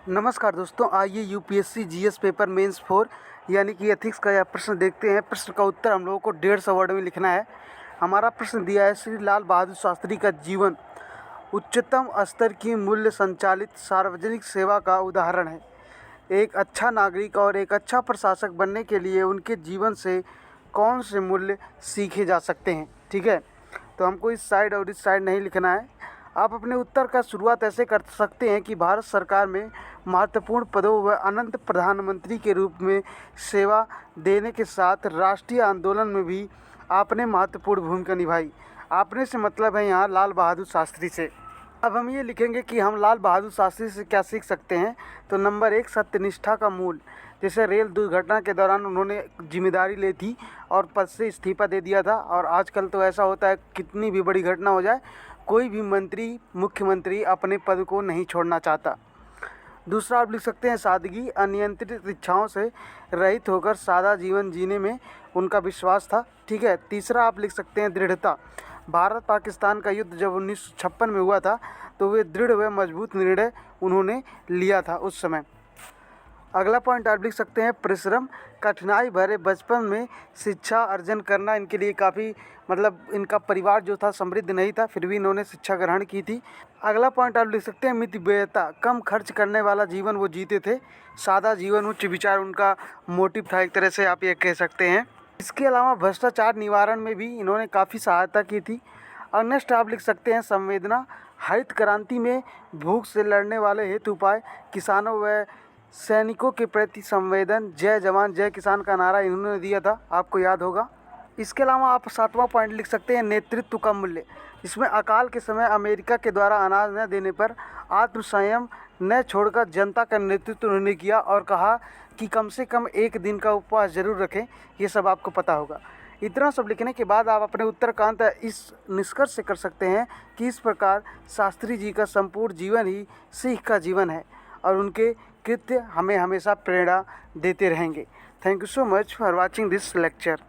नमस्कार दोस्तों, आइए यूपीएससी जीएस पेपर मेंस 4 यानी कि एथिक्स का यह प्रश्न देखते हैं। प्रश्न का उत्तर हम लोगों को 150 वर्ड में लिखना है। हमारा प्रश्न दिया है, श्री लाल बहादुर शास्त्री का जीवन उच्चतम स्तर की मूल्य संचालित सार्वजनिक सेवा का उदाहरण है। एक अच्छा नागरिक और एक अच्छा प्रशासक बनने के लिए उनके जीवन से कौन से मूल्य सीखे जा सकते हैं। ठीक है, तो हमको इस साइड और इस साइड नहीं लिखना है। आप अपने उत्तर का शुरुआत ऐसे कर सकते हैं कि भारत सरकार में महत्वपूर्ण पदों व अनंत प्रधानमंत्री के रूप में सेवा देने के साथ राष्ट्रीय आंदोलन में भी आपने महत्वपूर्ण भूमिका निभाई। आपने से मतलब है यहाँ लाल बहादुर शास्त्री से। अब हम ये लिखेंगे कि हम लाल बहादुर शास्त्री से क्या सीख सकते हैं। तो नंबर 1, सत्यनिष्ठा का मूल। जैसे रेल दुर्घटना के दौरान उन्होंने जिम्मेदारी ली थी और पद से इस्तीफा दे दिया था। और आजकल तो ऐसा होता है, कितनी भी बड़ी घटना हो जाए, कोई भी मंत्री, मुख्यमंत्री अपने पद को नहीं छोड़ना चाहता। दूसरा आप लिख सकते हैं सादगी। अनियंत्रित इच्छाओं से रहित होकर सादा जीवन जीने में उनका विश्वास था। ठीक है। तीसरा आप लिख सकते हैं दृढ़ता। भारत पाकिस्तान का युद्ध जब 1956 में हुआ था तो वे दृढ़ व मजबूत निर्णय उन्होंने लिया था उस समय। अगला पॉइंट आप लिख सकते हैं परिश्रम। कठिनाई भरे बचपन में शिक्षा अर्जन करना इनके लिए काफ़ी, मतलब इनका परिवार जो था समृद्ध नहीं था, फिर भी इन्होंने शिक्षा ग्रहण की थी। अगला पॉइंट आप लिख सकते हैं मितव्ययिता। कम खर्च करने वाला जीवन वो जीते थे। सादा जीवन उच्च विचार उनका मोटिव था, एक तरह से आप ये कह सकते हैं। इसके अलावा भ्रष्टाचार निवारण में भी इन्होंने काफ़ी सहायता की थी। और नेक्स्ट आप लिख सकते हैं संवेदना। हरित क्रांति में भूख से लड़ने वाले हेतु उपाय, किसानों व सैनिकों के प्रति संवेदन, जय जवान जय किसान का नारा इन्होंने दिया था, आपको याद होगा। इसके अलावा आप 7वां पॉइंट लिख सकते हैं नेतृत्व का मूल्य। इसमें अकाल के समय अमेरिका के द्वारा अनाज न देने पर आत्मसंयम न छोड़कर जनता का नेतृत्व उन्होंने किया और कहा कि कम से कम एक दिन का उपवास जरूर रखें। ये सब आपको पता होगा। इतना सब लिखने के बाद आप अपने उत्तर का अंत इस निष्कर्ष से कर सकते हैं कि इस प्रकार शास्त्री जी का संपूर्ण जीवन ही सीख का जीवन है और उनके कृत्य हमें हमेशा प्रेरणा देते रहेंगे। Thank you so much for watching this lecture.